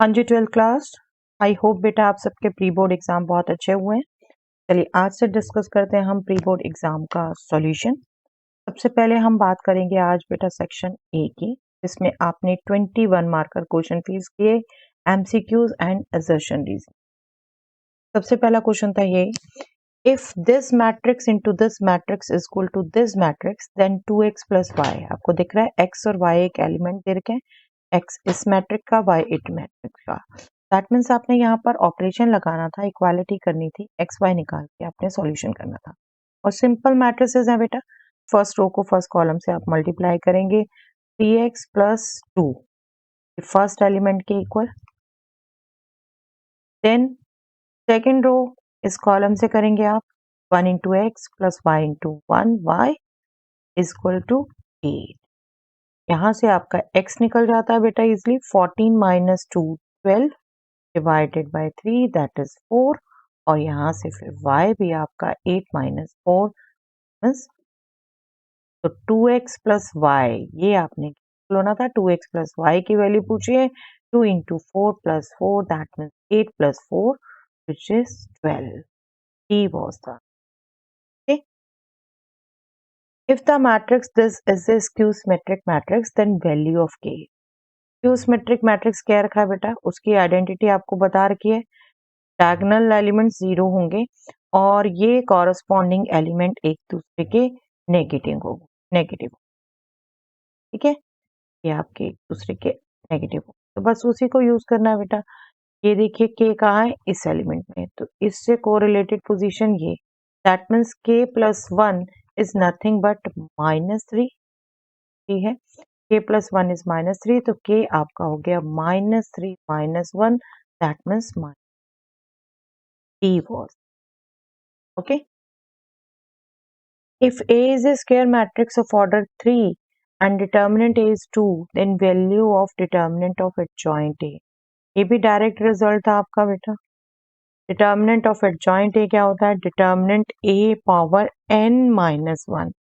हाँ जी, 12th class. आई hope बेटा आप सबके प्री बोर्ड एग्जाम बहुत अच्छे हुए हैं। चलिए आज से डिस्कस करते हैं हम प्री बोर्ड एग्जाम का सॉल्यूशन। सबसे पहले हम बात करेंगे आज बेटा सेक्शन ए की, जिसमें आपने 21 मार्कर क्वेश्चन फेस किए, एमसीक्यूज एंड असर्शन रीजन। सबसे पहला क्वेश्चन था ये, if this matrix into this matrix is equal to this matrix then 2x plus Y. आपको दिख रहा है x और y एक एलिमेंट दे रखे हैं, x इस मैट्रिक का, y इट मैट्रिक का। दैट मीन्स आपने यहाँ पर ऑपरेशन लगाना था, इक्वालिटी करनी थी, एक्स वाई निकाल के आपने सॉल्यूशन करना था। और सिंपल मैट्रिसेस हैं बेटा, फर्स्ट रो को फर्स्ट कॉलम से आप मल्टीप्लाई करेंगे, 3x प्लस 2 फर्स्ट एलिमेंट के इक्वल। देन सेकेंड रो इस कॉलम से करेंगे आप 1 into X plus Y into 1 Y is equal to 8। यहाँ से आपका x निकल जाता है बेटा easily, 14 minus 2 12 divided by 3 that is 4। और यहाँ से फिर y भी आपका 8 माइनस 4 मीन्स, तो 2x प्लस वाई ये आपने बोलना था, 2x प्लस वाई की वैल्यू पूछिए, 2 into 4 plus 4 that means 8 plus 4 which is 12. He was the. Okay. If the matrix this is a skew symmetric matrix, then value of k. Skew symmetric matrix क्या रखा है बेटा, उसकी identity आपको बता रखी है, डायगोनल एलिमेंट 0 होंगे और ये कॉरस्पॉन्डिंग एलिमेंट एक दूसरे के नेगेटिव, ठीक है, ये आपके एक दूसरे के नेगेटिव हो, तो बस उसी को यूज करना है बेटा। ये देखिए k कहाँ है, इस एलिमेंट में, तो इससे कोरिलेटेड पोजीशन ये, that means k plus 1 is nothing but -3 है, k प्लस 1 इज -3, तो k आपका हो गया -3 minus 1 that means t was. Okay. If A is a square matrix of order 3 and determinant A is 2, then value of determinant of adjoint A. ये भी direct result था आपका बेटा। Determinant of adjoint A क्या होता है, determinant A power n minus 1,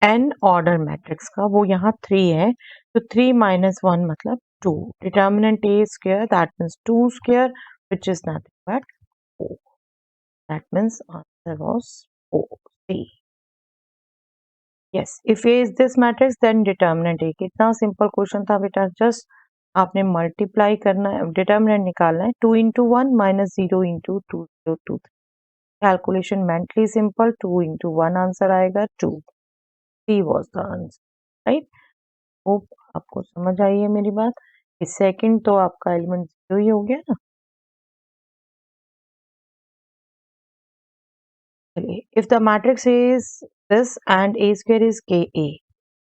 n order matrix का, वो यहाँ 3 है, तो 3 माइनस 1 मतलब 2, determinant A square that means 2 square which is nothing but 4, that means answer was 4 C. Yes, if A is this matrix then determinant A. कितना simple question था बेटा, just आपने मल्टीप्लाई करना है, डिटर्मिनेंट निकालना है, 2 into 1 minus 0 into 2 0 2, calculation mentally simple, 2 into 1 answer आएगा 2, C was the answer, right. Hope आपको समझ आई है मेरी बात। इस सेकंड तो आपका एलिमेंट 0 ही हो गया ना। चलिए, if the matrix is this and A square is के ए,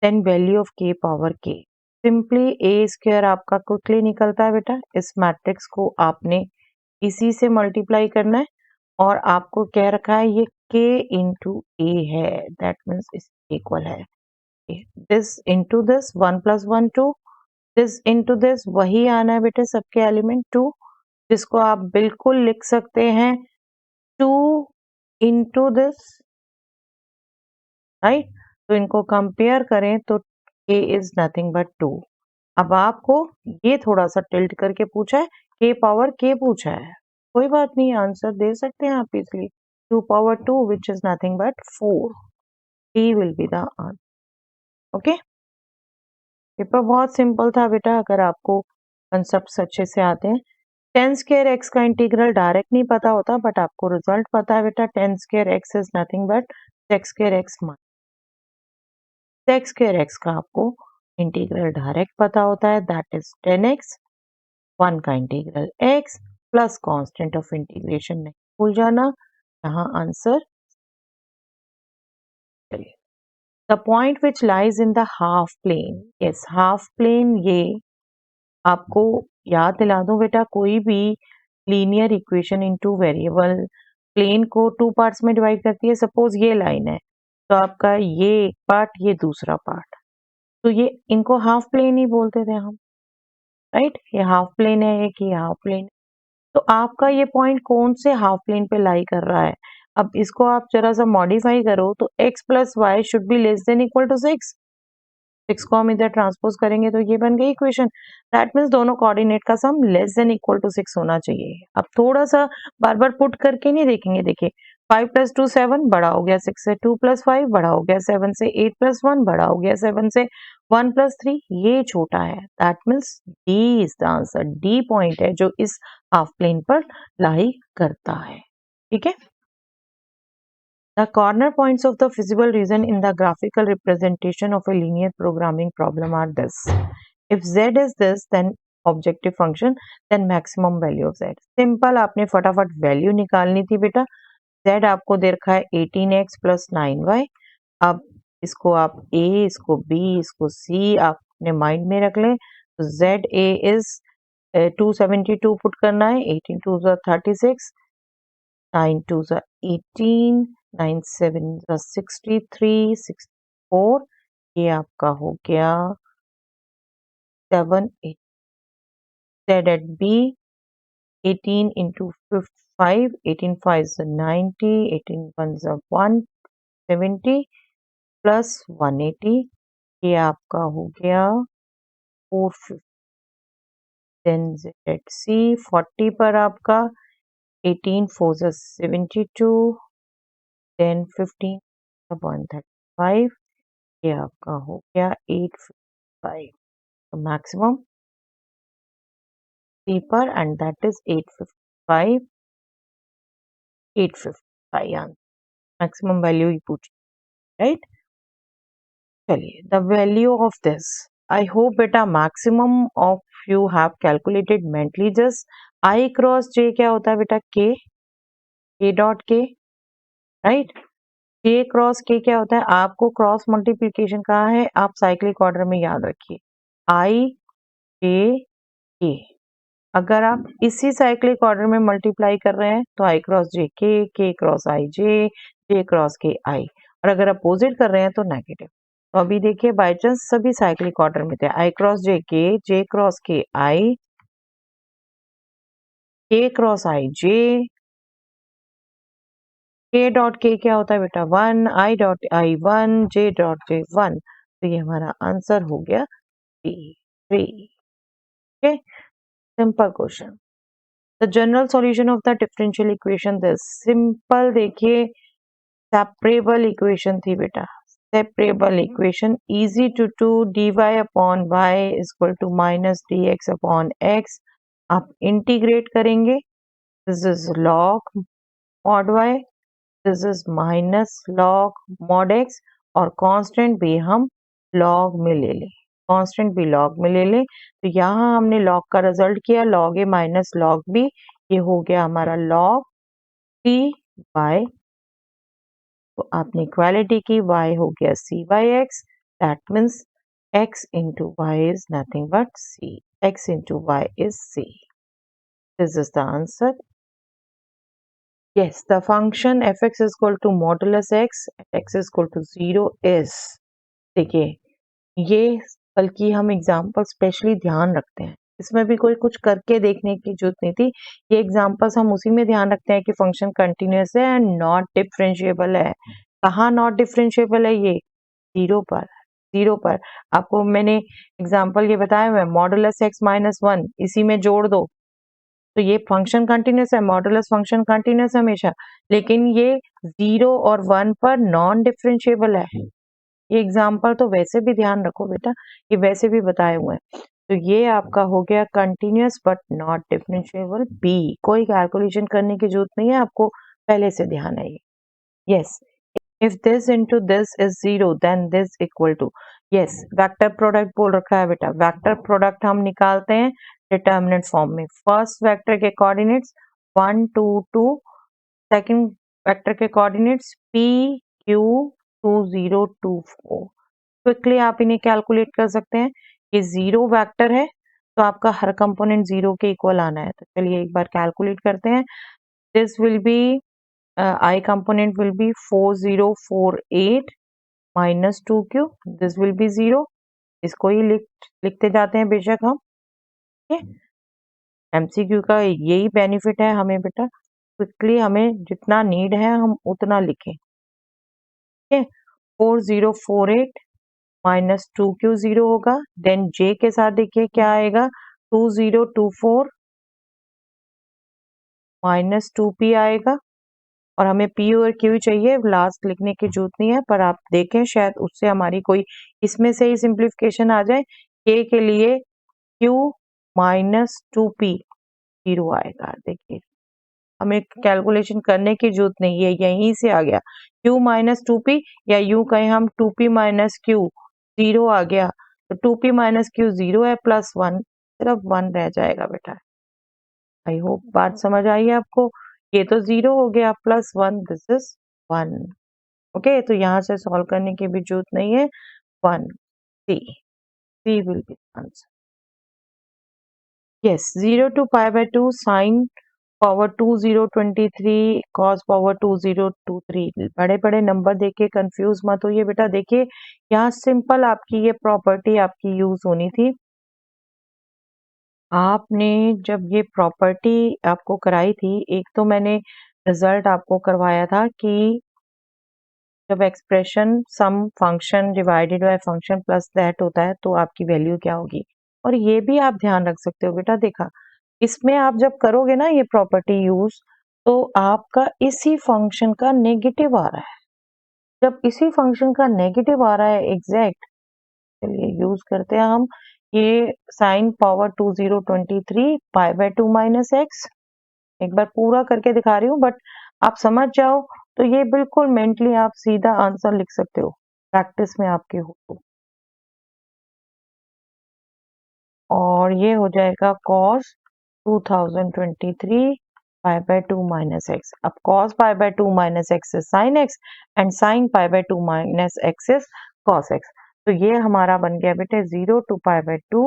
देन वैल्यू ऑफ के पावर के। सिंपली ए स्क्वायर आपका क्विकली निकलता है बेटा, इस मैट्रिक्स को आपने इसी से मल्टीप्लाई करना है, और आपको क्या रखा है, ये k इंटू ए है, दैट मीन्स इस इक्वल है this into this, 1 plus 1 2, this into this, वही आना है बेटे सबके एलिमेंट 2, जिसको आप बिल्कुल लिख सकते हैं 2 इंटू दिस, राइट। तो इनको कंपेयर करें तो k इज नथिंग बट 2। अब आपको ये थोड़ा सा टिल्ट करके पूछा है, k पावर k पूछा है, कोई बात नहीं, आंसर दे सकते हैं आप इसलिए, 2 power 2 which is nothing but 4, t will be the answer. Okay, paper बहुत सिंपल था बेटा, अगर आपको कंसेप्ट अच्छे से आते हैं। 10 स्क्वायर एक्स का इंटीग्रल डायरेक्ट नहीं पता होता, बट आपको रिजल्ट पता है बेटा, 10 square x is nothing but sex square x minus sex square x का आपको इंटीग्रल डायरेक्ट पता होता है, दैट इज 10x, 1 का integral x plus constant of integration, नहीं भूल जाना, यहाँ आंसर। चलिए, the point which lies in the half plane, yes half plane, ये आपको याद दिला दूं बेटा, कोई भी linear equation into variable plane को 2 पार्ट्स में डिवाइड करती है। सपोज ये लाइन है, तो आपका ये एक पार्ट, ये दूसरा पार्ट, तो ये इनको हाफ प्लेन ही बोलते थे हम, राइट। ये हाफ प्लेन है, एक ये हाफ प्लेन, तो आपका ये पॉइंट कौन से हाफ प्लेन पे लाई कर रहा है। अब इसको आप जरा सा मॉडिफाई करो, तो x plus Y should be less than equal to 6, 6 को हम इधर ट्रांसपोज करेंगे तो ये बन गई इक्वेशन। दैट मीन्स दोनों कोऑर्डिनेट का sum less than equal to 6 होना चाहिए। अब थोड़ा सा बार बार पुट करके नहीं देखेंगे, देखिए 5 + 2 7 बड़ा हो गया 6 से, 2 + 5 बड़ा हो गया 7 से, 8 + 1 बड़ा हो गया 7 से, 1 + 3 ये छोटा है। That means D is the answer. D point है जो इस हाफ प्लेन पर लाई करता है। ठीक है। The corner points of the feasible region in the graphical representation of a linear programming problem are this. If z is this, then objective function, then maximum value of z. Simple, आपने फटाफट value निकालनी थी बेटा। z आपको दे रखा है 18x + 9y। अब इसको आप a, इसको b, इसको c आपने माइंड में रख लें। तो za is 272 पुट करना है, 18 2 36, 9 2 18, 9 7 63, 64, ये आपका हो गया 7 8 Z at B 18 into 5, 18 5 is 90, 18 1 is 170 plus 180, ये आपका हो गया 450। देन Z at C 40 पर आपका 18 4 is 72, देन 15 135, ये आपका हो गया 855। तो मैक्सिमम C पर and that is 855, 855 answer. Maximum value ही पूछी, राइट। चलिए, the value of this, I hope बेटा maximum of you have calculated mentally. Just I cross J क्या होता है बेटा? K dot K, right. J cross K क्या होता है? आपको क्रॉस मल्टीप्लीकेशन कहा है, आप साइक्लिक ऑर्डर में याद रखिए, I J K। अगर आप इसी साइक्लिक ऑर्डर में मल्टीप्लाई कर रहे हैं तो I cross J K cross I J cross K I, और अगर अपोजिट कर रहे हैं तो नेगेटिव। तो अभी देखिए बाय चांस सभी साइक्लिक ऑर्डर में थे, I cross J cross K I, K cross I J, K dot K क्या होता है बेटा? 1, I dot I 1, J dot J 1। तो ये हमारा आंसर हो गया 3। Okay, simple question. The general solution of the differential equation this. Simple, देखिए सेपरेबल इक्वेशन थी बेटा, separable equation, easy to do. dy upon y is equal to minus dx upon x। आप integrate करेंगे, this is log mod y, this is minus log mod x, और constant भी हम log में ले लें, कांस्टेंट भी log में ले लें। तो यहाँ हमने log का रिजल्ट किया, log a minus log b, ये हो गया हमारा log c by, तो आपने इक्वालिटी की, y हो गया c by x, that means x into y is nothing but c, x into y is c। This is the answer. Yes, the function fx is equal to modulus x, x is equal to 0 is, देखिए ये बल्कि हम example specially ध्यान रखते हैं, इसमें भी कोई कुछ करके देखने की जरूरत नहीं थी। ये एग्जाम्पल्स हम उसी में ध्यान रखते हैं कि फंक्शन कंटिन्यूअस है एंड नॉट डिफरेंशिएबल है। कहाँ नॉट डिफरेंशिएबल है? ये जीरो पर, जीरो पर। आपको मैंने एग्जाम्पल ये बताया हुआ है, मॉडुलस x माइनस 1, इसी में जोड़ दो तो ये फंक्शन कंटिन्यूअस है, मॉडुलस फंक्शन कंटिन्यूअस हमेशा, लेकिन ये 0 और 1 पर नॉन डिफरेंशिएबल है। ये एग्जाम्पल तो वैसे भी ध्यान रखो बेटा, ये वैसे भी बताए हुए हैं। तो ये आपका हो गया continuous but not differentiable B. कोई कैलकुलेशन करने की जरूरत नहीं है, आपको पहले से ध्यान है ये। Yes, if this into this is 0 then this equal to, yes vector product बोल रखा है बेटा। वेक्टर प्रोडक्ट हम निकालते हैं डिटर्मिनेंट फॉर्म में। फर्स्ट वेक्टर के कोऑर्डिनेट्स 1 2 2, सेकंड वेक्टर के कोऑर्डिनेट्स p q 2 0 2 4। क्विकली आप इन्हें कैलकुलेट कर सकते हैं। ये 0 वेक्टर है तो आपका हर कंपोनेंट 0 के इक्वल आना है। तो चलिए एक बार कैलकुलेट करते हैं। This will be I component will be 4048 minus 2q, this will be 0। इसको ही लिखते जाते हैं बेशक हम। ठीक है, MCQ का यही बेनिफिट है हमें बेटा, क्विकली हमें जितना नीड है हम उतना लिखें। ठीक है, 4048 -2q 0 होगा। देन j के साथ देखिए क्या आएगा, 2024 -2p आएगा। और हमें p और q चाहिए, लास्ट लिखने की जरूरत नहीं है, पर आप देखें शायद उससे हमारी कोई इसमें से ही सिंप्लीफिकेशन आ जाए। k के लिए q -2p 0 आएगा। देखिए हमें कैलकुलेशन करने की जरूरत नहीं है, यहीं से आ गया q -2p, या यूं कहें हम 2p -q 0 आ गया। तो 2p -q 0 है, +1 सिर्फ 1 रह जाएगा बेटा। आई होप बात समझ आई है आपको। ये तो 0 हो गया, +1 दिस इज 1। ओके, तो यहाँ से सॉल्व करने की भी जरूरत नहीं है। 1 C C will be answer. Yes, 0 to π/2 sin power 2023 cos power 2023। बड़े बड़े नंबर देके कंफ्यूज मत होइए बेटा। देखिए यहाँ सिंपल आपकी ये प्रॉपर्टी आपकी यूज होनी थी। आपने जब ये प्रॉपर्टी आपको कराई थी, एक तो मैंने रिजल्ट आपको करवाया था कि जब expression some function divided by function plus that होता है तो आपकी वैल्यू क्या होगी। और ये भी आप ध्यान रख सकते हो बेटा, देखा इसमें आप जब करोगे ना ये प्रॉपर्टी यूज, तो आपका इसी फंक्शन का नेगेटिव आ रहा है। जब इसी फंक्शन का नेगेटिव आ रहा है एग्जैक्ट, चलिए यूज करते हैं हम ये साइन पावर 2023 π/2 - x। एक बार पूरा करके दिखा रही हूँ, बट आप समझ जाओ तो ये बिल्कुल मेंटली आप सीधा आंसर लिख सकते हो, प्रैक्टिस में आपके हो तो। और ये हो जाएगा cos 2023 π/2 - x। अब cos π/2 - x is sin x and sin π/2 - x is cos x। तो ये हमारा बन गया बेटे 0 to π/2।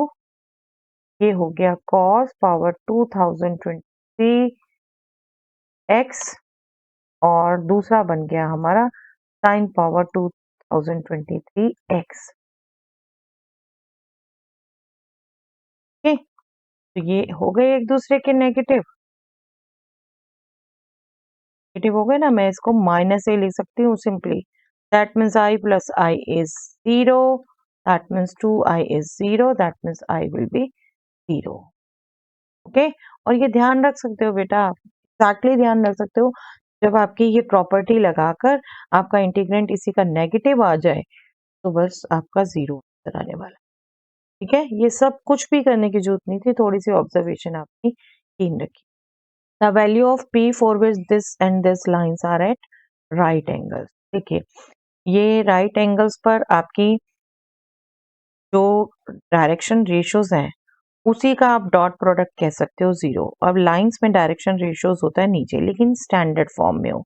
ये हो गया cos पावर 2023 x, और दूसरा बन गया हमारा sin पावर 2023 x। ठीक, तो ये हो गए एक दूसरे के नेगेटिव। नेगेटिव हो गए ना, मैं इसको माइनस से लिख सकती हूँ simply. That means i plus i is 0, that means 2i is 0, that means i will be 0। Okay, और ये ध्यान रख सकते हो बेटा, एग्जैक्टली ध्यान रख सकते हो, जब आपकी ये प्रॉपर्टी लगाकर आपका इंटीग्रेंट इसी का नेगेटिव आ जाए तो बस आपका 0 आंसर आने वाला है। ठीक है, ये सब कुछ भी करने की जरूरत नहीं थी, थोड़ी सी ऑब्जर्वेशन आपकी कीन रखी। The value of p for which this and this lines are at right angles. देखिए ये राइट एंगल्स पर आपकी जो डायरेक्शन रेशियोज हैं उसी का आप डॉट प्रोडक्ट कह सकते हो 0। अब लाइंस में डायरेक्शन रेशियोज होता है नीचे, लेकिन स्टैंडर्ड फॉर्म में हो,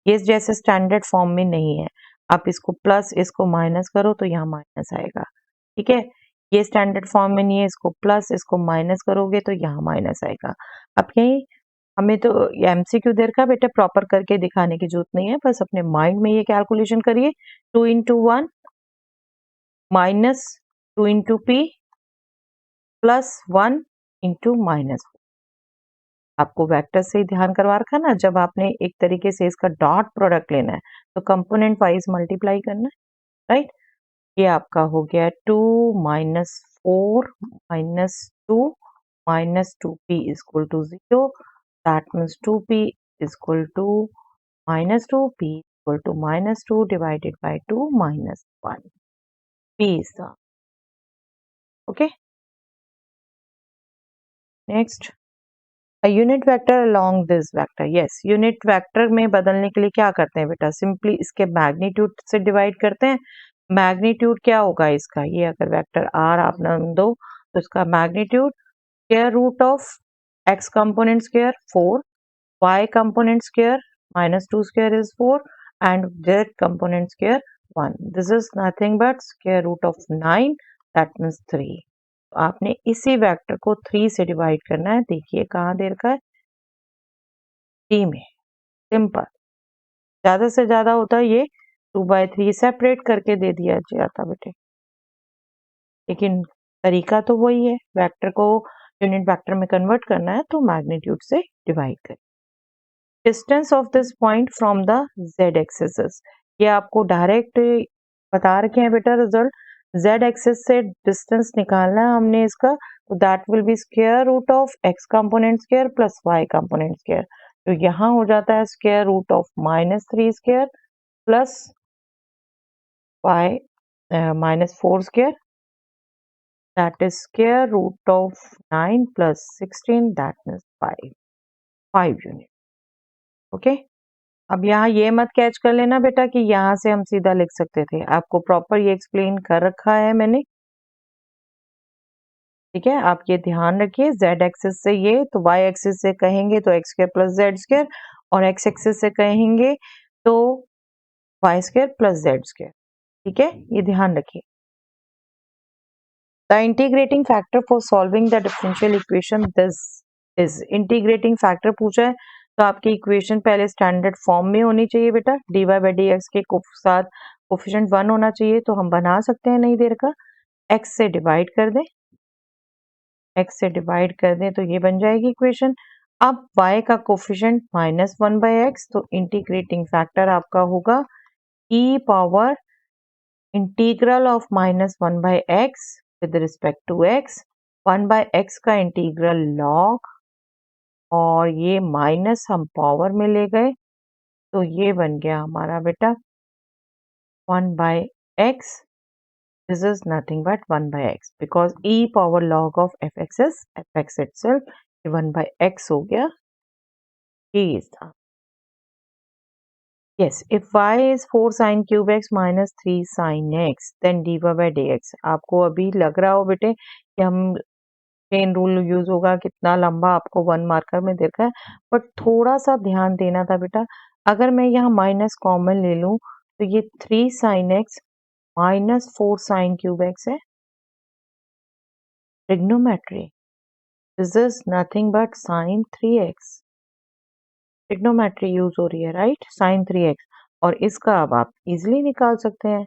ये जैसे स्टैंडर्ड फॉर्म में नहीं है। आप इसको प्लस इसको माइनस करो तो यहाँ माइनस आएगा। ठीक है, ये स्टैंडर्ड फॉर्म में नहीं है, इसको प्लस इसको माइनस करोगे तो यहाँ माइनस आएगा। अब यही हमें तो एमसीक्यू देर का बेटा प्रॉपर करके दिखाने की जरूरत नहीं है, बस अपने माइंड में ये कैलकुलेशन करिए। 2 × 1 माइनस 2 × p प्लस 1 × माइनस। आपको वेक्टर से ही ध्यान करवा रखा ना, जब आपने एक तरीके से इसका डॉट प्रोडक्ट लेना है तो कंपोनेंट वाइज मल्टीप्लाई करना है, राइट। ये आपका हो गया 2 - 4 - 2 -2p equal to 0, that means 2p equal to -2p equal to -2 divided by 2 -1। p is the okay। Next, unit vector along this vector. Yes, unit vector में बदलने के लिए क्या करते हैं बेटा, सिंपली इसके मैग्नीट्यूड से डिवाइड करते हैं। मैग्नीट्यूड क्या होगा इसका, ये अगर वेक्टर आर आप नाम दो तो इसका magnitude square root of X component square 4, y component square -2 square is 4 and z component square 1। This is nothing but square root of 9, that means 3। तो आपने इसी वेक्टर को 3 से डिवाइड करना है। देखिए कहाँ दे रखा है, 3 में। सिंपल, ज्यादा से ज्यादा होता है ये 2/3 सेपरेट करके दे दिया जाता बेटे, लेकिन तरीका तो वही है, वेक्टर को यूनिट वेक्टर में कन्वर्ट करना है तो मैग्नीट्यूड से डिवाइड करें। Distance of this point from the z axis, ये आपको डायरेक्ट बता रखे हैं बेटा रिजल्ट। z एक्सिस से डिस्टेंस निकालना है हमने इसका, तो that will be square root of x component square plus y component square. तो यहाँ हो जाता है square root of -3 square plus y -4 square, that is square root of 9 plus 16, that means 5 unit. Okay, अब यहाँ ये मत कैच कर लेना बेटा कि यहाँ से हम सीधा लिख सकते थे, आपको प्रॉपर ये एक्सप्लेन कर रखा है मैंने, ठीक है। आप ये ध्यान रखिए, z एक्सिस से ये, तो y एक्सिस से कहेंगे तो x square plus Z square, और x एक्सिस से कहेंगे तो y square plus Z square, ठीक है, ये ध्यान रखिए। The integrating factor for solving the differential equation this is, integrating factor पूछा है तो आपकी इक्वेशन पहले स्टैंडर्ड फॉर्म में होनी चाहिए बेटा, dy by dx के साथ कोफिशिएंट 1 होना चाहिए, तो हम बना सकते हैं, नहीं देर का x से डिवाइड कर दें, x से डिवाइड कर दें तो ये बन जाएगी इक्वेशन। अब y का कोफिशिएंट -1/x, तो इंटीग्रेटिंग फैक्टर आपका होगा e power integral of -1/x with respect to x, 1/x का इंटीग्रल log, और ये माइनस हम पावर में ले गए तो ये बन गया हमारा बेटा 1/x, this is nothing but 1/x because e power log of fx is fx itself, 1/x हो गया। ये is the yes, if y is 4 sin cube x minus 3 sin x then dy by dx। आपको अभी लग रहा हो बेटे कि हम चेन रूल यूज होगा, कितना लंबा आपको 1 मार्कर में देखा है, बट थोड़ा सा ध्यान देना था बेटा, अगर मैं यहाँ माइनस कॉमन ले लूं तो ये 3 sin x minus 4 sin cube x है, trigonometry, this is nothing but sin 3x, trigonometry use हो रही है राइट, sin 3x, और इसका अब आप इजिली निकाल सकते हैं,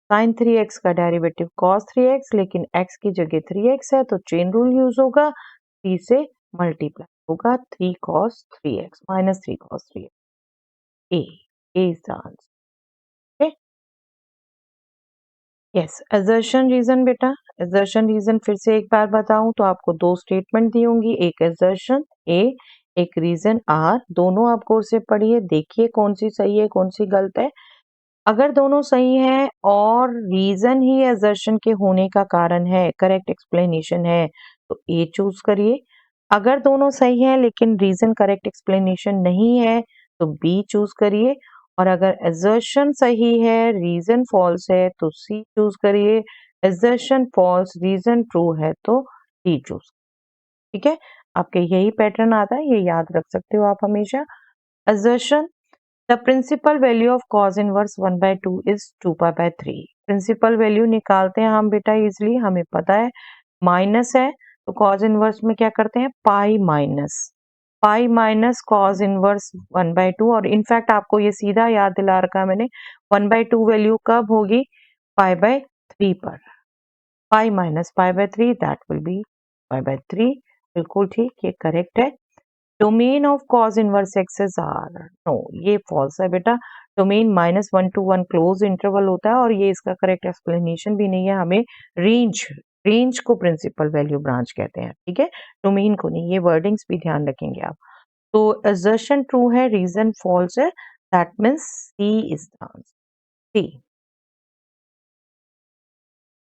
sin 3x का डेरिवेटिव cos 3x, लेकिन x की जगह 3x है तो चेन रूल यूज होगा, 3 से मल्टीप्लाई होगा, 3 cos 3x minus 3 cos 3x, a is the answer। okay, yes, assertion reason बेटा, assertion रीजन फिर से एक बार बताऊं तो आपको दो स्टेटमेंट दी होंगी, एक assertion a, एक रीजन r, दोनों आप गौर से पढ़िए, देखिए कौन सी सही है कौन सी गलत है। अगर दोनों सही है और रीजन ही असर्शन के होने का कारण है, करेक्ट एक्सप्लेनेशन है, तो ए चूज करिए। अगर दोनों सही है लेकिन रीजन करेक्ट एक्सप्लेनेशन नहीं है तो बी चूज करिए, और अगर असर्शन सही है रीजन फॉल्स है तो सी चूज करिए, असर्शन फॉल्स रीजन ट्रू है तो डी चूज। ठीक है, आपके यही पैटर्न आता है, ये याद रख सकते हो आप हमेशा। Assertion, the principal value of cos inverse 1/2 is 2 pi by 3। Principal value निकालते हैं हम बेटा इजिली, हमें पता है माइनस है तो cos इनवर्स में क्या करते हैं, पाई माइनस cos इनवर्स 1/2, और इनफैक्ट आपको ये सीधा याद दिला रखा है मैंने, 1/2 वैल्यू कब होगी, π/3 पर, pi minus π/3 that will be π/3, बिल्कुल ठीक, ये करेक्ट है। Domain of cos inverse x is R, no ये फॉल्स है बेटा, डोमेन -1 to 1 क्लोज इंटरवल होता है, और ये इसका करेक्ट एक्सप्लेनेशन भी नहीं है, हमें रेंज को प्रिंसिपल वैल्यू ब्रांच कहते हैं, ठीक है, डोमेन को नहीं, ये वर्डिंग्स भी ध्यान रखेंगे आप। तो असर्शन ट्रू है, रीजन फॉल्स है, that means C is the answer, C.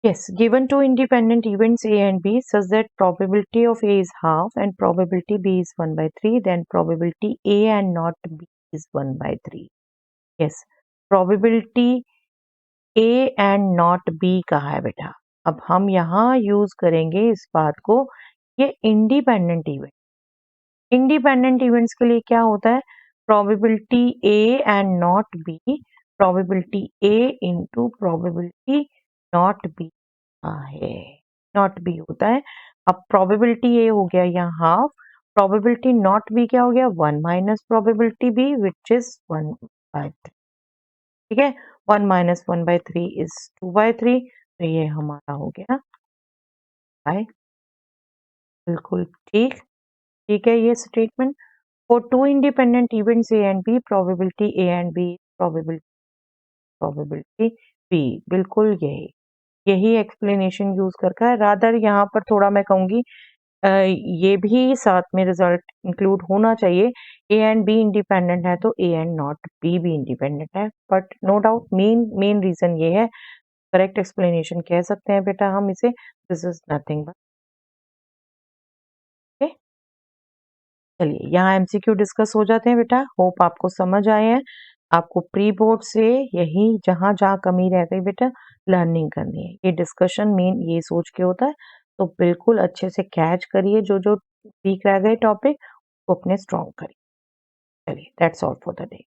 Yes, given two independent events A and B such that probability of A is half and probability B is 1/3, then probability A and not B is 1/3. Yes, probability A and not B कहा है बेटा। अब हम यहाँ use करेंगे इस बात को, ये इंडिपेंडेंट इवेंट, इंडिपेंडेंट इवेंट्स के लिए क्या होता है, probability A and not B, probability A into probability not be है, नॉट बी होता है। अब प्रोबेबिलिटी ए हो गया यहाँ हाफ, प्रोबेबिलिटी नॉट बी क्या हो गया, 1 minus probability B which is 1/3, ठीक है, 1 माइनस 1/3 इज 2/3, तो ये हमारा हो गया बाय, बिल्कुल ठीक, ठीक है ये statement. For two independent events A and B, probability A and B, probability B, बिल्कुल यही। यही एक्सप्लेनेशन यूज करके है। रादर यहाँ पर थोड़ा मैं कहूँगी ये भी साथ में रिजल्ट इंक्लूड होना चाहिए। ए एंड बी इंडिपेंडेंट है तो ए एंड नॉट बी भी इंडिपेंडेंट है, but no doubt main reason ये है। करेक्ट एक्सप्लेनेशन कह सकते हैं बेटा हम इसे, दिस इज नथिंग बट। चलिए यहाँ एमसीक्यू डिस्कस हो जाते हैं बेटा। होप आपको समझ आए हैं। आपको प्री बोर्ड से यही जहां जहां कमी रह गई बेटा लर्निंग करनी है। ये डिस्कशन मेन ये सोच के होता है, तो बिल्कुल अच्छे से कैच करिए जो जो वीक रह गए टॉपिक को अपने स्ट्रॉन्ग करिए। चलिए that's all for the day.